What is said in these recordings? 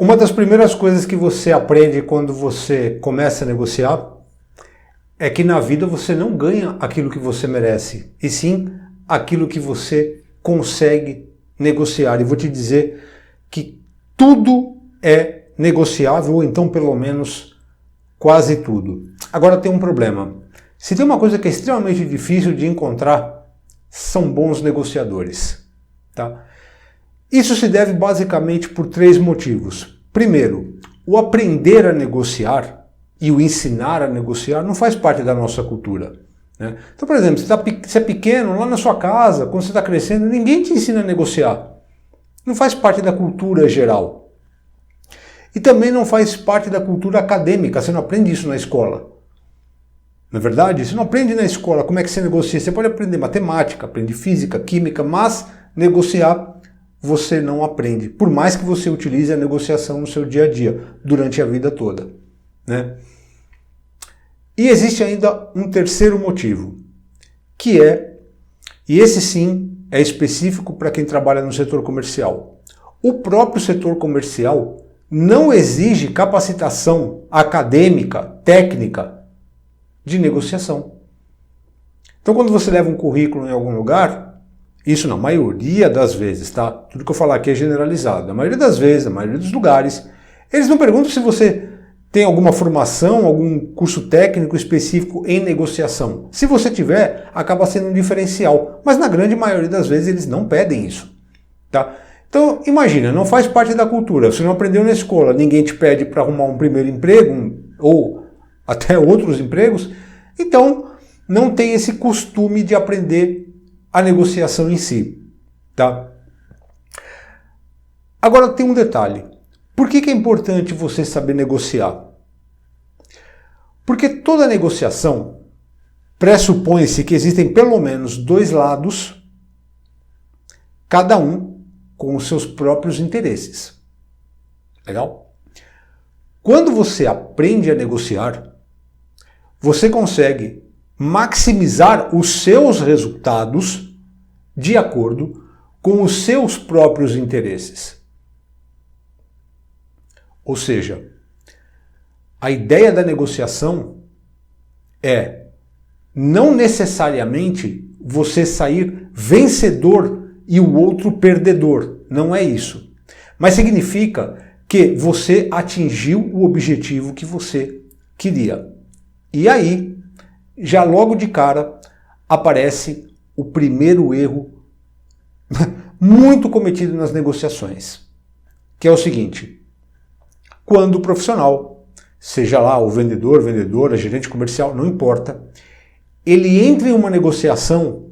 Uma das primeiras coisas que você aprende quando você começa a negociar é que na vida você não ganha aquilo que você merece, e sim aquilo que você consegue negociar. E vou te dizer que tudo é negociável, ou então pelo menos quase tudo. Agora tem um problema. Se tem uma coisa que é extremamente difícil de encontrar, são bons negociadores. Tá? Isso se deve basicamente por 3 motivos. Primeiro, o aprender a negociar e o ensinar a negociar não faz parte da nossa cultura. Né? Então, por exemplo, você é pequeno, lá na sua casa, quando você está crescendo, ninguém te ensina a negociar. Não faz parte da cultura geral. E também não faz parte da cultura acadêmica, você não aprende isso na escola. Na verdade, você não aprende na escola como é que você negocia. Você pode aprender matemática, aprende física, química, mas negociar você não aprende, por mais que você utilize a negociação no seu dia a dia, durante a vida toda. Né? E existe ainda um terceiro motivo, que é, e esse sim é específico para quem trabalha no setor comercial. O próprio setor comercial não exige capacitação acadêmica, técnica, de negociação. Então quando você leva um currículo em algum lugar, isso na maioria das vezes, tá? Tudo que eu falar aqui é generalizado. Na maioria das vezes, na maioria dos lugares, eles não perguntam se você tem alguma formação, algum curso técnico específico em negociação. Se você tiver, acaba sendo um diferencial. Mas na grande maioria das vezes eles não pedem isso. Tá? Então, imagina, não faz parte da cultura. Você não aprendeu na escola, ninguém te pede para arrumar um primeiro emprego, ou até outros empregos. Então, não tem esse costume de aprender a negociação em si, tá? Agora tem um detalhe. Por que é importante você saber negociar? Porque toda negociação pressupõe-se que existem pelo menos 2 lados, cada um com os seus próprios interesses. Legal? Quando você aprende a negociar, você consegue maximizar os seus resultados de acordo com os seus próprios interesses. Ou seja, a ideia da negociação é não necessariamente você sair vencedor e o outro perdedor. Não é isso. Mas significa que você atingiu o objetivo que você queria. E aí, já logo de cara, aparece o primeiro erro muito cometido nas negociações, que é o seguinte: quando o profissional, seja lá o vendedor, vendedora, gerente comercial, não importa, ele entra em uma negociação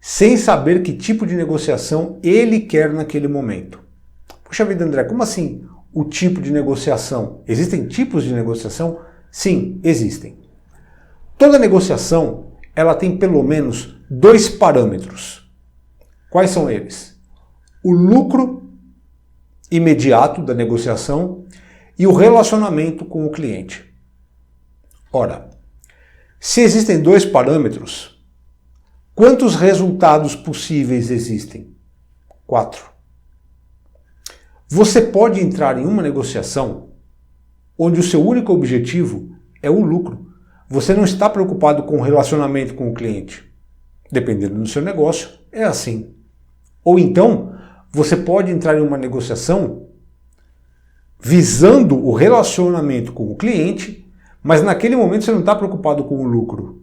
sem saber que tipo de negociação ele quer naquele momento. Poxa vida, André, como assim o tipo de negociação? Existem tipos de negociação? Sim, existem. Toda negociação, ela tem pelo menos 2 parâmetros. Quais são eles? O lucro imediato da negociação e o relacionamento com o cliente. Ora, se existem 2 parâmetros, quantos resultados possíveis existem? 4. Você pode entrar em uma negociação onde o seu único objetivo é o lucro. Você não está preocupado com o relacionamento com o cliente. Dependendo do seu negócio, é assim. Ou então, você pode entrar em uma negociação visando o relacionamento com o cliente, mas naquele momento você não está preocupado com o lucro.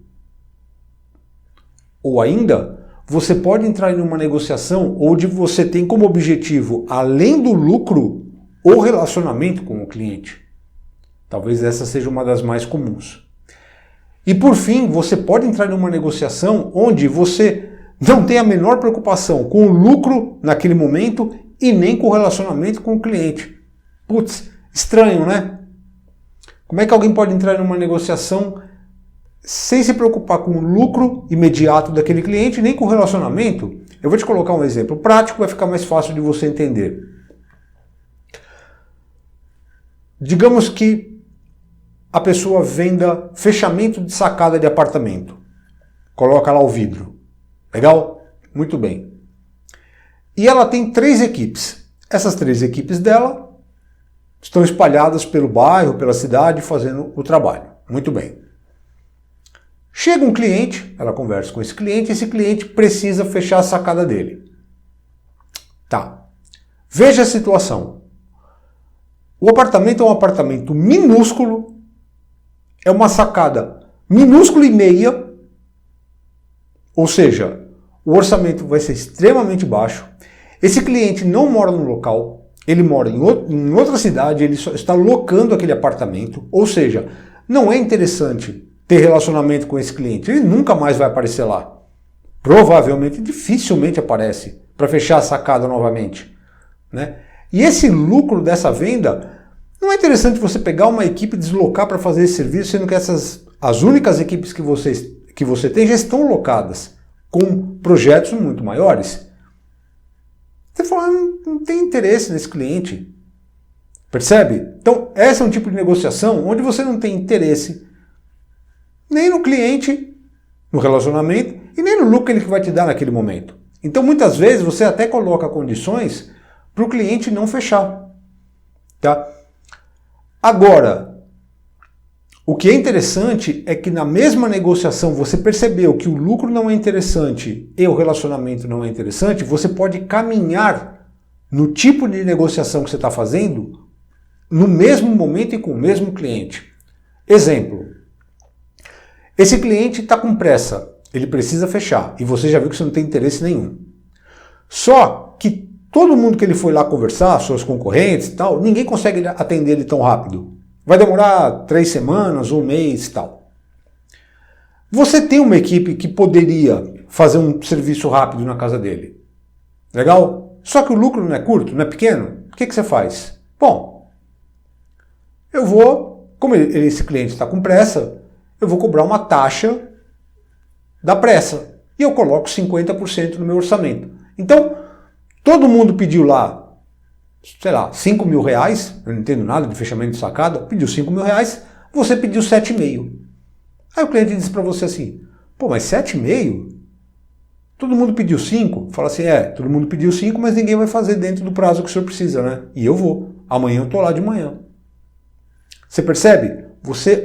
Ou ainda, você pode entrar em uma negociação onde você tem como objetivo, além do lucro, o relacionamento com o cliente. Talvez essa seja uma das mais comuns. E por fim, você pode entrar em uma negociação onde você não tem a menor preocupação com o lucro naquele momento e nem com o relacionamento com o cliente. Putz, estranho, né? Como é que alguém pode entrar em uma negociação sem se preocupar com o lucro imediato daquele cliente, nem com o relacionamento? Eu vou te colocar um exemplo prático, vai ficar mais fácil de você entender. Digamos que a pessoa venda fechamento de sacada de apartamento. Coloca lá o vidro. Legal? Muito bem. E ela tem 3 equipes. Essas 3 equipes dela estão espalhadas pelo bairro, pela cidade, fazendo o trabalho. Muito bem. Chega um cliente, ela conversa com esse cliente precisa fechar a sacada dele. Tá. Veja a situação. O apartamento é um apartamento minúsculo, é uma sacada minúscula e meia, ou seja, o orçamento vai ser extremamente baixo. Esse cliente não mora no local, ele mora em outra cidade, ele só está locando aquele apartamento, ou seja, não é interessante ter relacionamento com esse cliente, ele nunca mais vai aparecer lá. Provavelmente, dificilmente aparece para fechar a sacada novamente, né? E esse lucro dessa venda, não é interessante você pegar uma equipe e deslocar para fazer esse serviço, sendo que as únicas equipes que você tem já estão locadas, com projetos muito maiores. Você fala, não tem interesse nesse cliente. Percebe? Então, esse é um tipo de negociação onde você não tem interesse nem no cliente, no relacionamento, e nem no lucro que ele vai te dar naquele momento. Então, muitas vezes, você até coloca condições para o cliente não fechar. Tá? Agora, o que é interessante é que na mesma negociação você percebeu que o lucro não é interessante e o relacionamento não é interessante, você pode caminhar no tipo de negociação que você está fazendo no mesmo momento e com o mesmo cliente. Exemplo, esse cliente está com pressa, ele precisa fechar e você já viu que você não tem interesse nenhum. Só que todo mundo que ele foi lá conversar, seus concorrentes e tal, ninguém consegue atender ele tão rápido. Vai demorar 3 semanas, 1 mês e tal. Você tem uma equipe que poderia fazer um serviço rápido na casa dele. Legal? Só que o lucro não é curto, não é pequeno. O que você faz? Bom, eu vou, como esse cliente está com pressa, eu vou cobrar uma taxa da pressa. E eu coloco 50% no meu orçamento. Então, todo mundo pediu lá, sei lá, 5 mil reais, eu não entendo nada de fechamento de sacada, pediu 5 mil reais, você pediu 7,5. Aí o cliente disse para você assim, pô, mas 7,5? Todo mundo pediu 5? Fala assim, todo mundo pediu 5, mas ninguém vai fazer dentro do prazo que o senhor precisa, né? E eu vou, amanhã eu tô lá de manhã. Você percebe? Você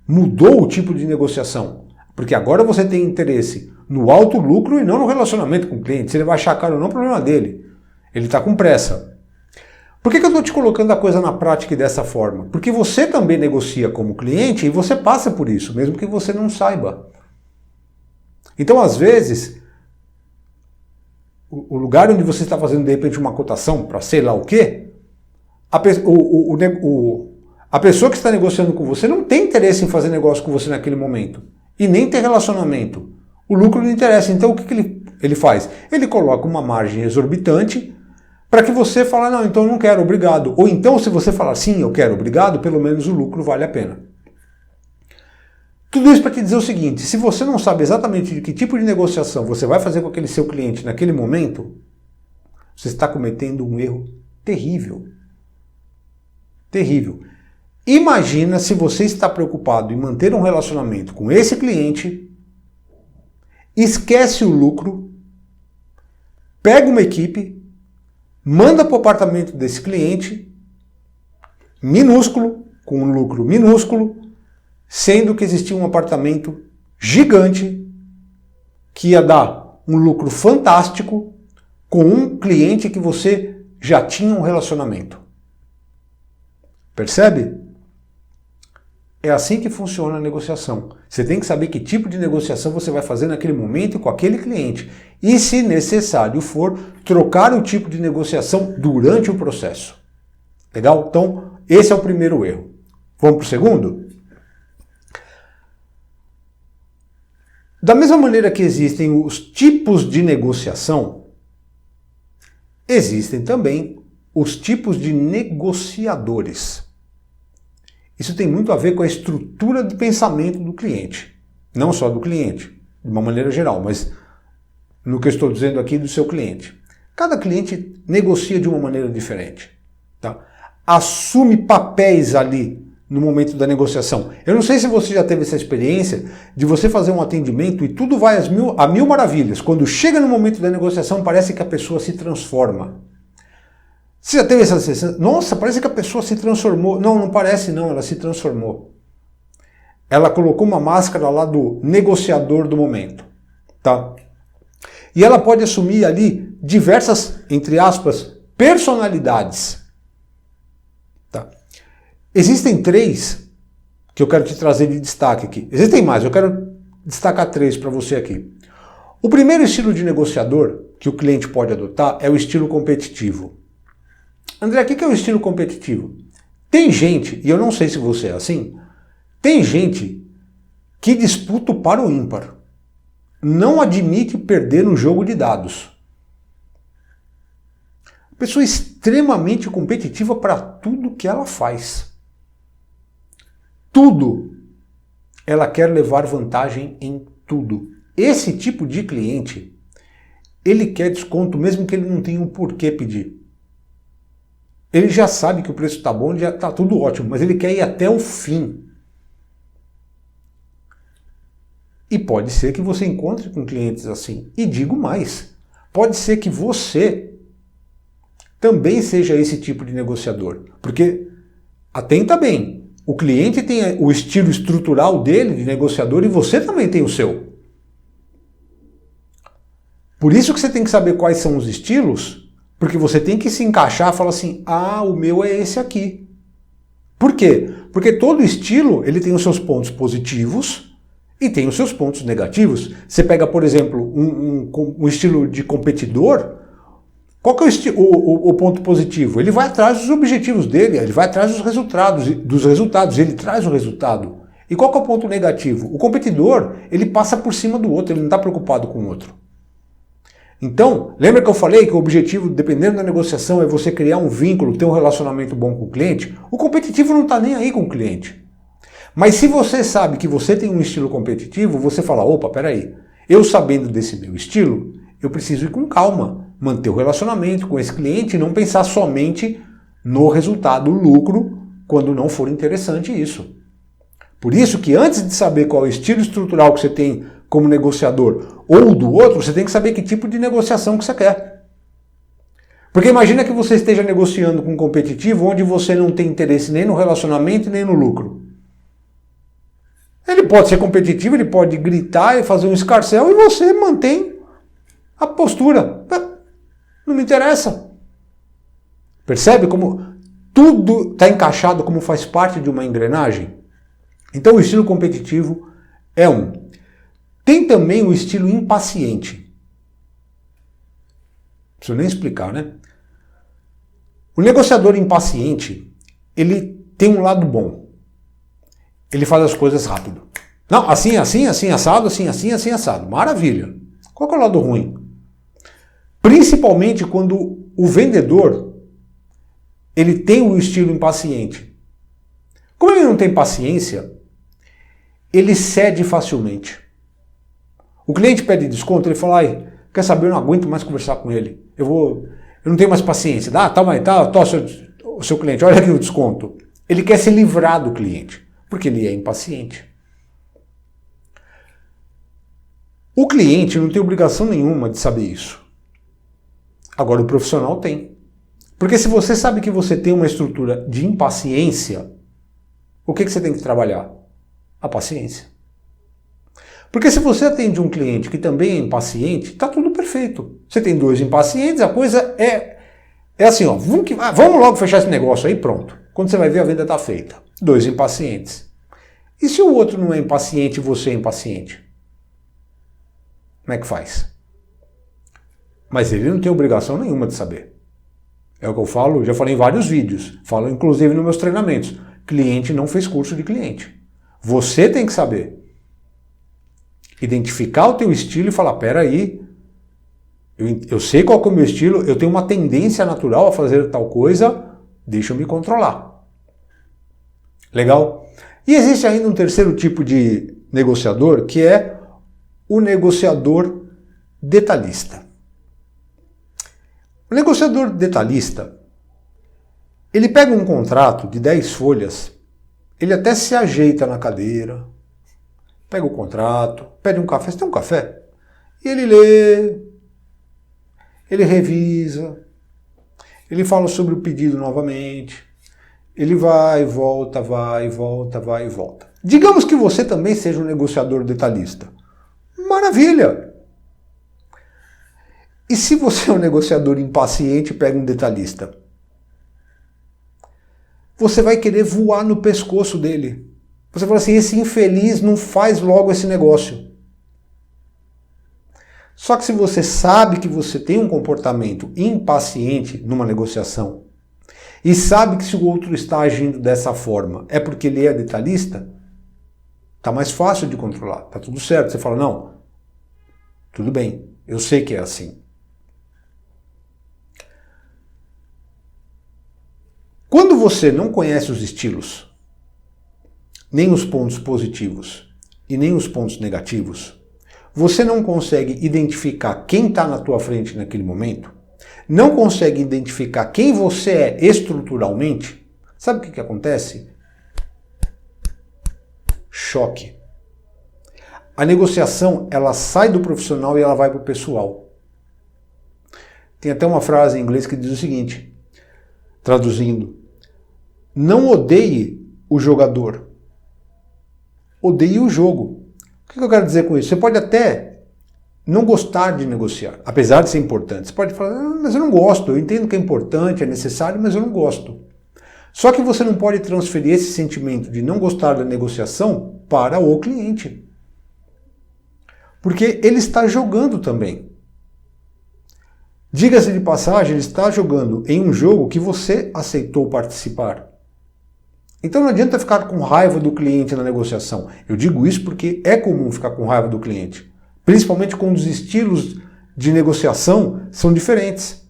mudou o tipo de negociação, porque agora você tem interesse no alto lucro e não no relacionamento com o cliente. Se ele vai achar caro ou não, é problema dele. Ele está com pressa. Por que eu estou te colocando a coisa na prática dessa forma? Porque você também negocia como cliente e você passa por isso, mesmo que você não saiba. Então, às vezes, o lugar onde você está fazendo, de repente, uma cotação para sei lá o quê, a pessoa que está negociando com você não tem interesse em fazer negócio com você naquele momento. E nem ter relacionamento. O lucro não interessa. Então, o que ele faz? Ele coloca uma margem exorbitante para que você fale, não, então eu não quero, obrigado. Ou então, se você falar, sim, eu quero, obrigado, pelo menos o lucro vale a pena. Tudo isso para te dizer o seguinte, se você não sabe exatamente de que tipo de negociação você vai fazer com aquele seu cliente naquele momento, você está cometendo um erro terrível. Terrível. Imagina se você está preocupado em manter um relacionamento com esse cliente, esquece o lucro, pega uma equipe, manda para o apartamento desse cliente, minúsculo, com um lucro minúsculo, sendo que existia um apartamento gigante que ia dar um lucro fantástico com um cliente que você já tinha um relacionamento. Percebe? É assim que funciona a negociação. Você tem que saber que tipo de negociação você vai fazer naquele momento com aquele cliente. E, se necessário for, trocar o tipo de negociação durante o processo. Legal? Então, esse é o primeiro erro. Vamos para o segundo? Da mesma maneira que existem os tipos de negociação, existem também os tipos de negociadores. Isso tem muito a ver com a estrutura de pensamento do cliente. Não só do cliente, de uma maneira geral, mas no que eu estou dizendo aqui do seu cliente. Cada cliente negocia de uma maneira diferente. Tá? Assume papéis ali no momento da negociação. Eu não sei se você já teve essa experiência de você fazer um atendimento e tudo vai a mil maravilhas. Quando chega no momento da negociação, parece que a pessoa se transforma. Você já teve essa sensação? Nossa, parece que a pessoa se transformou. Não, não parece não, ela se transformou. Ela colocou uma máscara lá do negociador do momento, tá? E ela pode assumir ali diversas, entre aspas, personalidades. Tá? Existem 3 que eu quero te trazer de destaque aqui. Existem mais, eu quero destacar 3 para você aqui. O primeiro estilo de negociador que o cliente pode adotar é o estilo competitivo. André, o que é o estilo competitivo? Tem gente, e eu não sei se você é assim, tem gente que disputa o par ou ímpar. Não admite perder no jogo de dados. Pessoa extremamente competitiva para tudo que ela faz. Tudo. Ela quer levar vantagem em tudo. Esse tipo de cliente, ele quer desconto mesmo que ele não tenha um porquê pedir. Ele já sabe que o preço está bom, já está tudo ótimo, mas ele quer ir até o fim. E pode ser que você encontre com clientes assim. E digo mais, pode ser que você também seja esse tipo de negociador. Porque, atenta bem, o cliente tem o estilo estrutural dele de negociador e você também tem o seu. Por isso que você tem que saber quais são os estilos, porque você tem que se encaixar e falar assim, ah, o meu é esse aqui. Por quê? Porque todo estilo ele tem os seus pontos positivos e tem os seus pontos negativos. Você pega, por exemplo, um estilo de competidor, qual que é o ponto positivo? Ele vai atrás dos objetivos dele, ele vai atrás dos resultados, ele traz o resultado. E qual que é o ponto negativo? O competidor, ele passa por cima do outro, ele não está preocupado com o outro. Então, lembra que eu falei que o objetivo, dependendo da negociação, é você criar um vínculo, ter um relacionamento bom com o cliente? O competitivo não está nem aí com o cliente. Mas se você sabe que você tem um estilo competitivo, você fala, opa, peraí, eu sabendo desse meu estilo, eu preciso ir com calma, manter o relacionamento com esse cliente e não pensar somente no resultado, lucro, quando não for interessante isso. Por isso que antes de saber qual é o estilo estrutural que você tem como negociador ou do outro, você tem que saber que tipo de negociação que você quer. Porque imagina que você esteja negociando com um competitivo onde você não tem interesse nem no relacionamento nem no lucro. Ele pode ser competitivo, ele pode gritar e fazer um escarcéu e você mantém a postura. Não me interessa. Percebe como tudo está encaixado, como faz parte de uma engrenagem? Então o estilo competitivo é um. Tem também o estilo impaciente. Não preciso nem explicar, né? O negociador impaciente, ele tem um lado bom. Ele faz as coisas rápido. Não, assim, assim, assim, assado, assim, assim, assim, assado. Maravilha. Qual que é o lado ruim? Principalmente quando o vendedor, ele tem o estilo impaciente. Como ele não tem paciência, ele cede facilmente. O cliente pede desconto, ele fala, ai, quer saber, eu não aguento mais conversar com ele. Eu não tenho mais paciência. O seu cliente, olha aqui o desconto. Ele quer se livrar do cliente, porque ele é impaciente. O cliente não tem obrigação nenhuma de saber isso. Agora o profissional tem. Porque se você sabe que você tem uma estrutura de impaciência, o que você tem que trabalhar? A paciência. Porque se você atende um cliente que também é impaciente, está tudo perfeito. Você tem 2 impacientes, a coisa é assim, ó, vamos logo fechar esse negócio aí, pronto. Quando você vai ver, a venda está feita. 2 impacientes. E se o outro não é impaciente e você é impaciente? Como é que faz? Mas ele não tem obrigação nenhuma de saber. É o que eu falo, já falei em vários vídeos, falo inclusive nos meus treinamentos. Cliente não fez curso de cliente. Você tem que saber. Identificar o teu estilo e falar, peraí, eu sei qual é o meu estilo, eu tenho uma tendência natural a fazer tal coisa, deixa eu me controlar. Legal? E existe ainda um terceiro tipo de negociador, que é o negociador detalhista. O negociador detalhista, ele pega um contrato de 10 folhas, ele até se ajeita na cadeira, pega o contrato, pede um café, você tem um café? E ele lê, ele revisa, Ele fala sobre o pedido novamente. Ele vai, volta, vai, volta, vai e volta. Digamos que você também seja um negociador detalhista. Maravilha! E se você é um negociador impaciente e pega um detalhista? Você vai querer voar no pescoço dele. Você fala assim, esse infeliz não faz logo esse negócio. Só que se você sabe que você tem um comportamento impaciente numa negociação e sabe que se o outro está agindo dessa forma é porque ele é detalhista, tá mais fácil de controlar, tá tudo certo. Você fala, não, tudo bem, eu sei que é assim. Quando você não conhece os estilos, nem os pontos positivos e nem os pontos negativos, você não consegue identificar quem está na tua frente naquele momento, não consegue identificar quem você é estruturalmente, sabe o que acontece? Choque. A negociação, ela sai do profissional e ela vai para o pessoal. Tem até uma frase em inglês que diz o seguinte, traduzindo, não odeie o jogador, odeie o jogo. O que eu quero dizer com isso? Você pode até não gostar de negociar, apesar de ser importante. Você pode falar, mas eu não gosto, eu entendo que é importante, é necessário, mas eu não gosto. Só que você não pode transferir esse sentimento de não gostar da negociação para o cliente. Porque ele está jogando também. Diga-se de passagem, ele está jogando em um jogo que você aceitou participar. Então não adianta ficar com raiva do cliente na negociação. Eu digo isso porque é comum ficar com raiva do cliente. Principalmente quando os estilos de negociação são diferentes.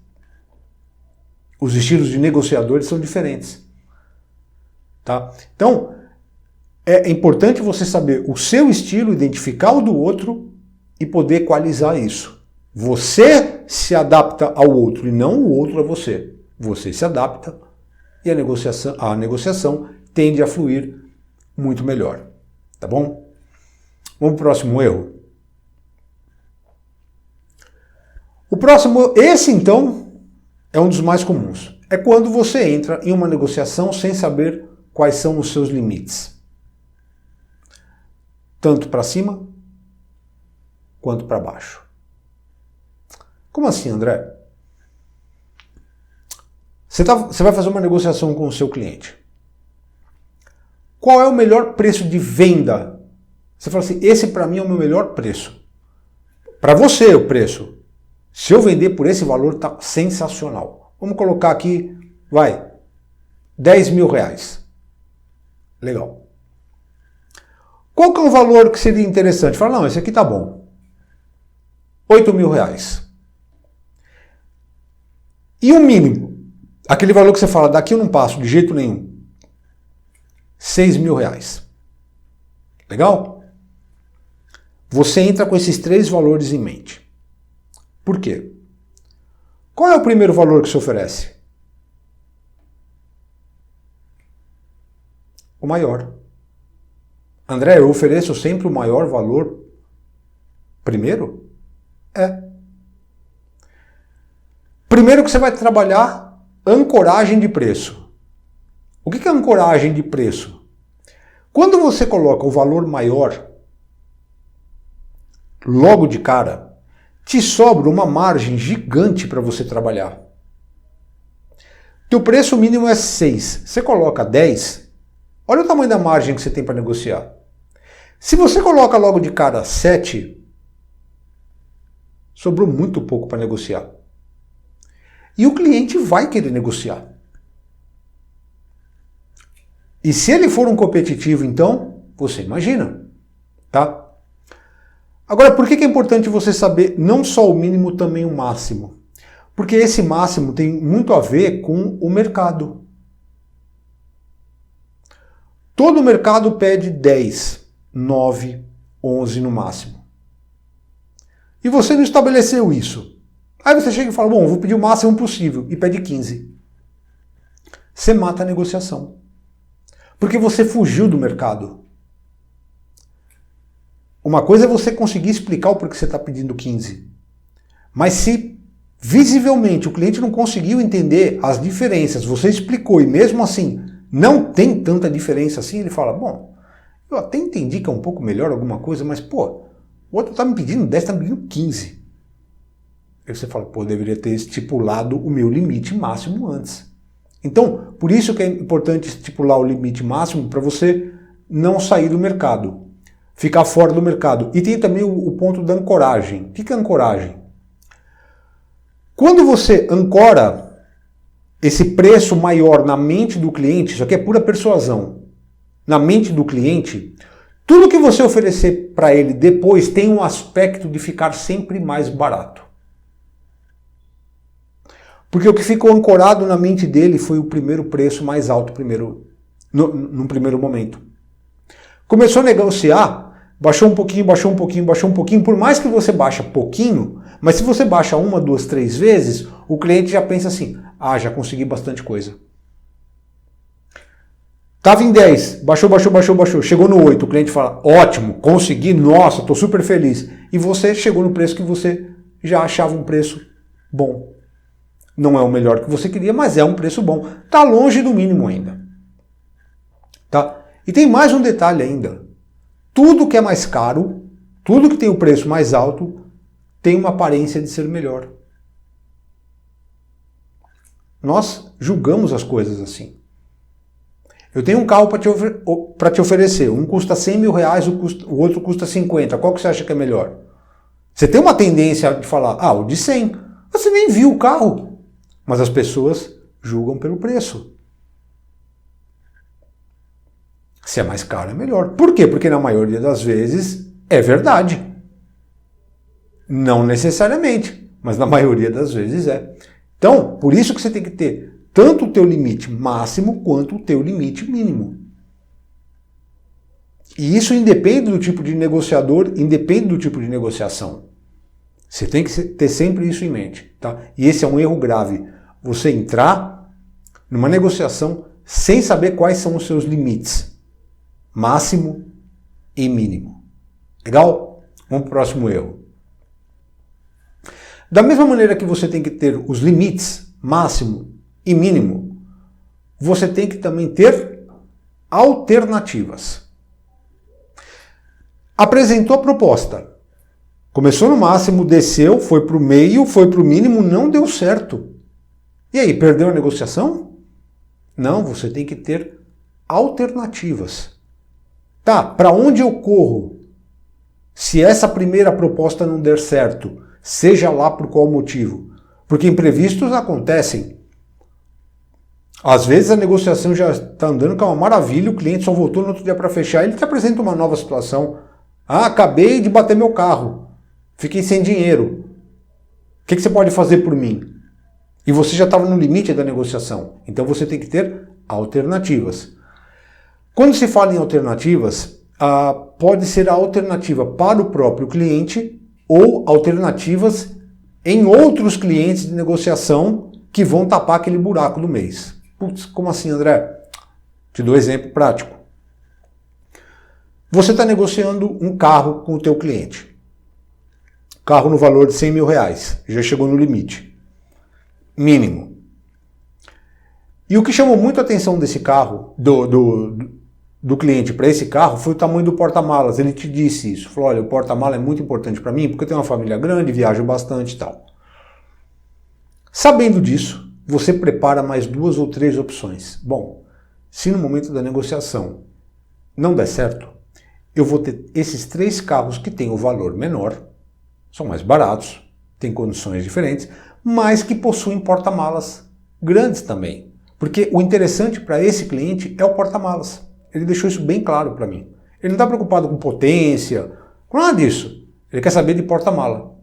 Os estilos de negociadores são diferentes. Tá? Então, é importante você saber o seu estilo, identificar o do outro e poder equalizar isso. Você se adapta ao outro e não o outro a você. Você se adapta e a negociação tende a fluir muito melhor. Tá bom? Vamos para o próximo erro. O próximo, esse então, é um dos mais comuns. É quando você entra em uma negociação sem saber quais são os seus limites. Tanto para cima quanto para baixo. Como assim, André? Você vai fazer uma negociação com o seu cliente. Qual é o melhor preço de venda? Você fala assim, esse para mim é o meu melhor preço. Para você o preço. Se eu vender por esse valor, tá sensacional. Vamos colocar aqui, vai, 10 mil reais. Legal. Qual que é o valor que seria interessante? Fala, não, esse aqui tá bom. 8 mil reais. E o mínimo? Aquele valor que você fala, daqui eu não passo de jeito nenhum. 6 mil reais. Legal? Você entra com esses 3 valores em mente. Por quê? Qual é o primeiro valor que se oferece? O maior. André, eu ofereço sempre o maior valor primeiro? É. Primeiro que você vai trabalhar ancoragem de preço. O que é ancoragem de preço? Quando você coloca o valor maior, logo de cara, te sobra uma margem gigante para você trabalhar. Teu preço mínimo é 6. Você coloca 10, olha o tamanho da margem que você tem para negociar. Se você coloca logo de cara 7, sobrou muito pouco para negociar. E o cliente vai querer negociar. E se ele for um competitivo, então, você imagina, tá? Agora, por que é importante você saber não só o mínimo, também o máximo? Porque esse máximo tem muito a ver com o mercado. Todo o mercado pede 10, 9, 11 no máximo. E você não estabeleceu isso. Aí você chega e fala, bom, vou pedir o máximo possível, e pede 15. Você mata a negociação. Porque você fugiu do mercado. Uma coisa é você conseguir explicar o porquê você está pedindo 15. Mas se visivelmente o cliente não conseguiu entender as diferenças, você explicou e mesmo assim não tem tanta diferença assim, ele fala, bom, eu até entendi que é um pouco melhor alguma coisa, mas pô, o outro está me pedindo 10, está me pedindo 15. Aí você fala, pô, eu deveria ter estipulado o meu limite máximo antes. Então, por isso que é importante estipular o limite máximo para você não sair do mercado, ficar fora do mercado. E tem também o ponto da ancoragem. O que é ancoragem? Quando você ancora esse preço maior na mente do cliente, isso aqui é pura persuasão, na mente do cliente, tudo que você oferecer para ele depois tem um aspecto de ficar sempre mais barato. Porque o que ficou ancorado na mente dele foi o primeiro preço mais alto num primeiro momento. Começou a negociar, baixou um pouquinho, baixou um pouquinho, baixou um pouquinho. Por mais que você baixa pouquinho, mas se você baixa 1, 2, 3 vezes, o cliente já pensa assim, ah, já consegui bastante coisa. Estava em 10, baixou, baixou, baixou, baixou. Chegou no 8, o cliente fala, ótimo, consegui, nossa, estou super feliz. E você chegou no preço que você já achava um preço bom. Não é o melhor que você queria, mas é um preço bom. Está longe do mínimo ainda. Tá? E tem mais um detalhe ainda. Tudo que é mais caro, tudo que tem o preço mais alto, tem uma aparência de ser melhor. Nós julgamos as coisas assim. Eu tenho um carro para te oferecer. Um custa 100 mil reais, o outro custa 50. Qual que você acha que é melhor? Você tem uma tendência de falar, ah, o de 100. Você nem viu o carro. Mas as pessoas julgam pelo preço. Se é mais caro, é melhor. Por quê? Porque na maioria das vezes é verdade. Não necessariamente, mas na maioria das vezes é. Então, por isso que você tem que ter tanto o teu limite máximo quanto o teu limite mínimo. E isso independe do tipo de negociador, independe do tipo de negociação. Você tem que ter sempre isso em mente. Tá? E esse é um erro grave. Você entrar numa negociação sem saber quais são os seus limites. Máximo e mínimo. Legal? Vamos para o próximo erro. Da mesma maneira que você tem que ter os limites máximo e mínimo, você tem que também ter alternativas. Apresentou a proposta. Começou no máximo, desceu, foi para o meio, foi para o mínimo, não deu certo. E aí, perdeu a negociação? Não, você tem que ter alternativas. Tá, para onde eu corro? Se essa primeira proposta não der certo, seja lá por qual motivo. Porque imprevistos acontecem. Às vezes a negociação já está andando com uma maravilha, o cliente só voltou no outro dia para fechar, ele te apresenta uma nova situação. Ah, acabei de bater meu carro, fiquei sem dinheiro. O que você pode fazer por mim? E você já estava no limite da negociação. Então você tem que ter alternativas. Quando se fala em alternativas, pode ser a alternativa para o próprio cliente ou alternativas em outros clientes de negociação que vão tapar aquele buraco do mês. Putz, como assim, André? Te dou um exemplo prático. Você está negociando um carro com o teu cliente. Carro no valor de 100 mil reais. Já chegou no limite. Mínimo. E o que chamou muito a atenção desse carro, do cliente para esse carro, foi o tamanho do porta-malas. Ele te disse isso. Falou, olha, o porta-malas é muito importante para mim, porque eu tenho uma família grande, viajo bastante e tal. Sabendo disso, você prepara mais 2 ou 3 opções. Bom, se no momento da negociação não der certo, eu vou ter esses 3 carros que têm o valor menor, são mais baratos, têm condições diferentes, mas que possuem porta-malas grandes também. Porque o interessante para esse cliente é o porta-malas. Ele deixou isso bem claro para mim. Ele não está preocupado com potência, com nada disso. Ele quer saber de porta-mala.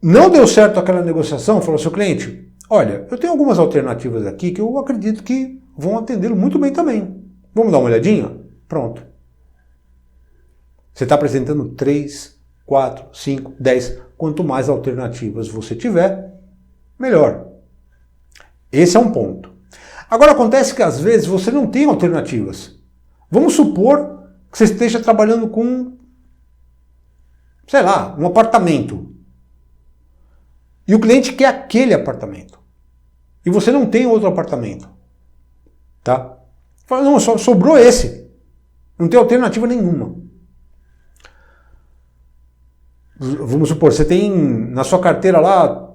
Não deu certo aquela negociação, falou seu cliente, olha, eu tenho algumas alternativas aqui que eu acredito que vão atendê-lo muito bem também. Vamos dar uma olhadinha? Pronto. Você está apresentando 3, 4, 5, 10. Quanto mais alternativas você tiver, melhor. Esse é um ponto. Agora acontece que às vezes você não tem alternativas. Vamos supor que você esteja trabalhando com, sei lá, um apartamento. E o cliente quer aquele apartamento. E você não tem outro apartamento. Tá? Fala, não, só sobrou esse. Não tem alternativa nenhuma. Vamos supor, você tem na sua carteira lá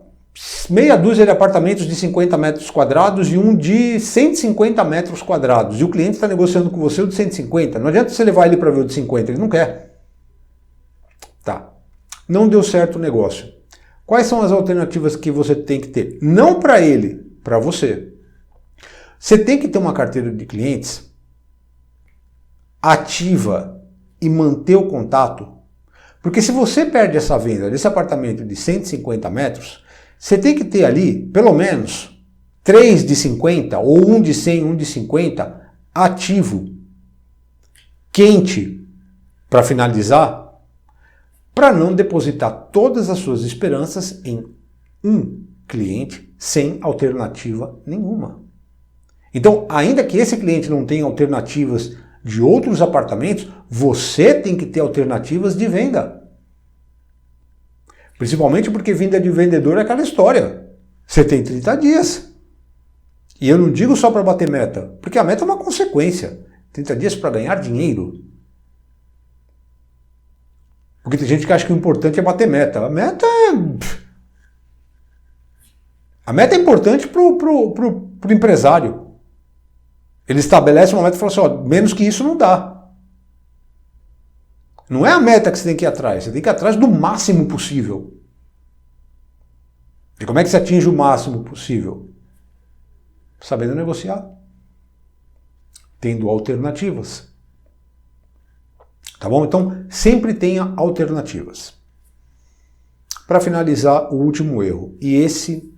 meia dúzia de apartamentos de 50 metros quadrados e um de 150 metros quadrados. E o cliente está negociando com você o de 150. Não adianta você levar ele para ver o de 50, ele não quer. Tá. Não deu certo o negócio. Quais são as alternativas que você tem que ter? Não para ele, para você. Você tem que ter uma carteira de clientes ativa e manter o contato. Porque se você perde essa venda desse apartamento de 150 metros, você tem que ter ali, pelo menos, 3 de 50, ou 1 de 100, 1 de 50, ativo, quente, para finalizar, para não depositar todas as suas esperanças em um cliente sem alternativa nenhuma. Então, ainda que esse cliente não tenha alternativas de outros apartamentos, você tem que ter alternativas de venda. Principalmente porque venda de vendedor é aquela história. Você tem 30 dias. E eu não digo só para bater meta, porque a meta é uma consequência. 30 dias para ganhar dinheiro. Porque tem gente que acha que o importante é bater meta. A meta é importante pro empresário. Ele estabelece uma meta e fala assim, ó, menos que isso não dá. Não é a meta que você tem que ir atrás, você tem que ir atrás do máximo possível. E como é que você atinge o máximo possível? Sabendo negociar. Tendo alternativas. Tá bom? Então, sempre tenha alternativas. Para finalizar, o último erro. E esse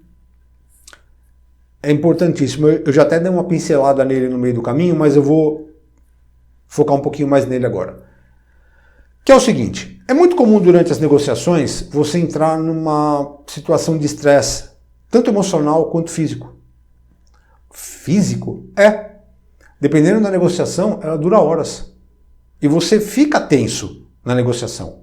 é importantíssimo. Eu já até dei uma pincelada nele no meio do caminho, mas eu vou focar um pouquinho mais nele agora. Que é o seguinte, é muito comum durante as negociações você entrar numa situação de estresse, tanto emocional quanto físico. Físico? É. Dependendo da negociação, ela dura horas. E você fica tenso na negociação.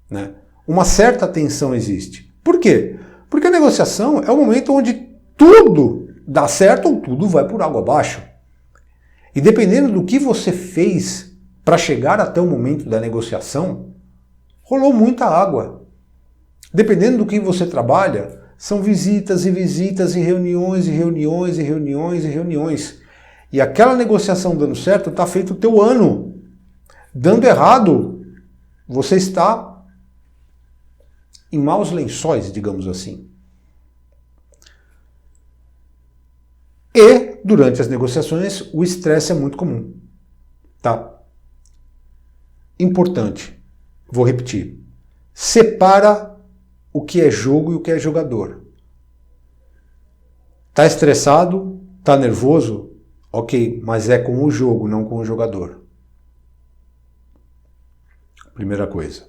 Né? Uma certa tensão existe. Por quê? Porque a negociação é o momento onde tudo dá certo ou tudo vai por água abaixo. E dependendo do que você fez para chegar até o momento da negociação, rolou muita água. Dependendo do que você trabalha, são visitas e visitas e reuniões e reuniões e reuniões e reuniões. E aquela negociação dando certo, está feito o teu ano. Dando errado, você está em maus lençóis, digamos assim. E, durante as negociações, o estresse é muito comum. Tá? Importante, vou repetir, separa o que é jogo e o que é jogador. Tá estressado? Tá nervoso? Ok, mas é com o jogo, não com o jogador. Primeira coisa.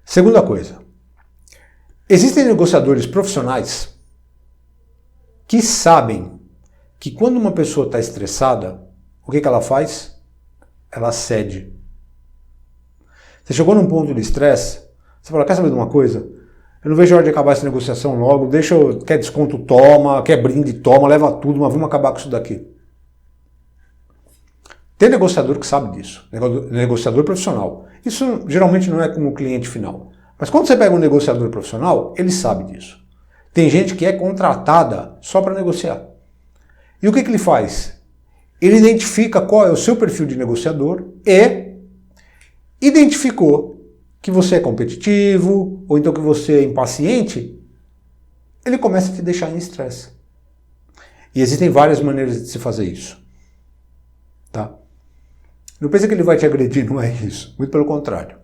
Segunda coisa, existem negociadores profissionais que sabem que quando uma pessoa está estressada, o que ela faz? Ela cede. Você chegou num ponto de estresse, você fala, quer saber de uma coisa? Eu não vejo a hora de acabar essa negociação logo, quer desconto, toma, quer brinde, toma, leva tudo, mas vamos acabar com isso daqui. Tem negociador que sabe disso, negociador profissional. Isso geralmente não é com o cliente final. Mas quando você pega um negociador profissional, ele sabe disso. Tem gente que é contratada só para negociar. E o que ele faz? Ele identifica qual é o seu perfil de negociador e identificou que você é competitivo, ou então que você é impaciente, ele começa a te deixar em estresse. E existem várias maneiras de se fazer isso. Tá? Não pensa que ele vai te agredir, não é isso. Muito pelo contrário.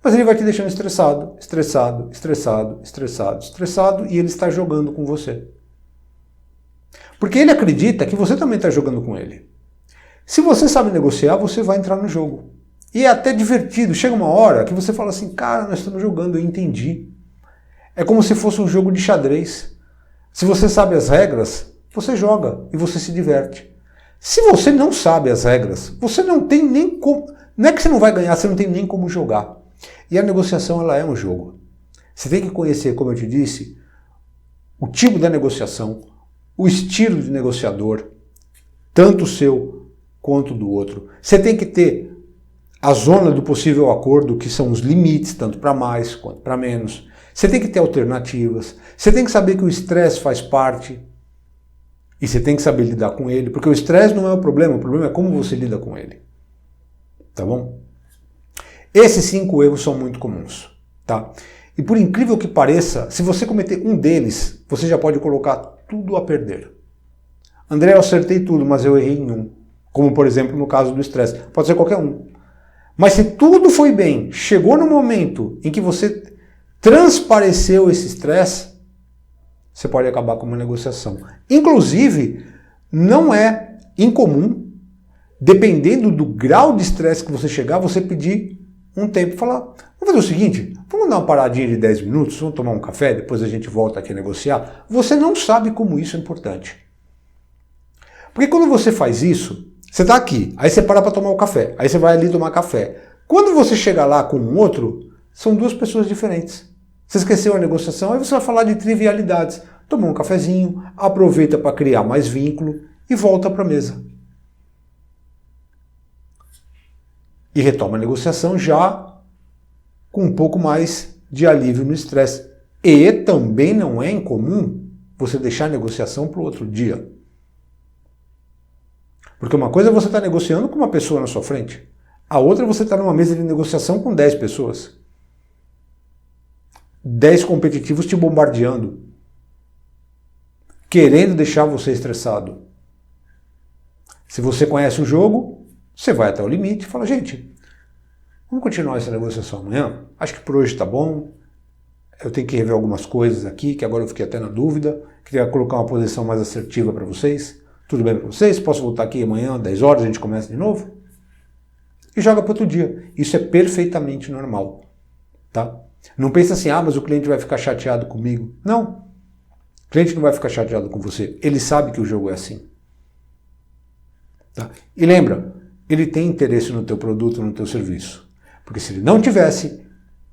Mas ele vai te deixando estressado, estressado, estressado, estressado, estressado, e ele está jogando com você. Porque ele acredita que você também está jogando com ele. Se você sabe negociar, você vai entrar no jogo. E é até divertido. Chega uma hora que você fala assim, cara, nós estamos jogando, eu entendi. É como se fosse um jogo de xadrez. Se você sabe as regras, você joga e você se diverte. Se você não sabe as regras, você não tem nem como... Não é que você não vai ganhar, você não tem nem como jogar. E a negociação, ela é um jogo. Você tem que conhecer, como eu te disse, o tipo da negociação, o estilo de negociador, tanto o seu quanto do outro. Você tem que ter a zona do possível acordo, que são os limites, tanto para mais quanto para menos. Você tem que ter alternativas. Você tem que saber que o estresse faz parte e você tem que saber lidar com ele, porque o estresse não é o problema é como você lida com ele. Tá bom? Esses 5 erros são muito comuns, tá? E por incrível que pareça, se você cometer um deles, você já pode colocar tudo a perder. André, eu acertei tudo, mas eu errei em um. Como, por exemplo, no caso do estresse. Pode ser qualquer um. Mas se tudo foi bem, chegou no momento em que você transpareceu esse estresse, você pode acabar com uma negociação. Inclusive, não é incomum, dependendo do grau de estresse que você chegar, você pedir um tempo e falar, vamos fazer o seguinte, vamos dar uma paradinha de 10 minutos, vamos tomar um café, depois a gente volta aqui a negociar. Você não sabe como isso é importante. Porque quando você faz isso, você está aqui, aí você para tomar o café, aí você vai ali tomar café. Quando você chega lá com um outro, são 2 pessoas diferentes. Você esqueceu a negociação, aí você vai falar de trivialidades. Toma um cafezinho, aproveita para criar mais vínculo e volta para a mesa. E retoma a negociação já com um pouco mais de alívio no estresse. E também não é incomum você deixar a negociação para o outro dia. Porque uma coisa é você estar negociando com uma pessoa na sua frente. A outra é você estar numa mesa de negociação com 10 pessoas. 10 competitivos te bombardeando. Querendo deixar você estressado. Se você conhece o jogo, você vai até o limite e fala, gente, vamos continuar essa negociação amanhã? Acho que por hoje está bom. Eu tenho que rever algumas coisas aqui, que agora eu fiquei até na dúvida. Queria colocar uma posição mais assertiva para vocês. Tudo bem para vocês? Posso voltar aqui amanhã, 10 horas, a gente começa de novo? E joga para outro dia. Isso é perfeitamente normal. Tá? Não pensa assim, mas o cliente vai ficar chateado comigo. Não. O cliente não vai ficar chateado com você. Ele sabe que o jogo é assim. Tá? E lembra, ele tem interesse no teu produto, no teu serviço. Porque se ele não tivesse,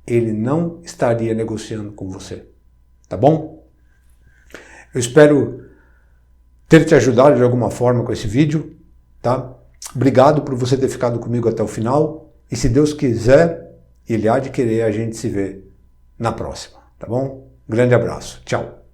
ele não estaria negociando com você. Tá bom? Eu espero ter te ajudado de alguma forma com esse vídeo. Tá? Obrigado por você ter ficado comigo até o final. E se Deus quiser, Ele há de querer, a gente se vê na próxima. Tá bom? Grande abraço. Tchau.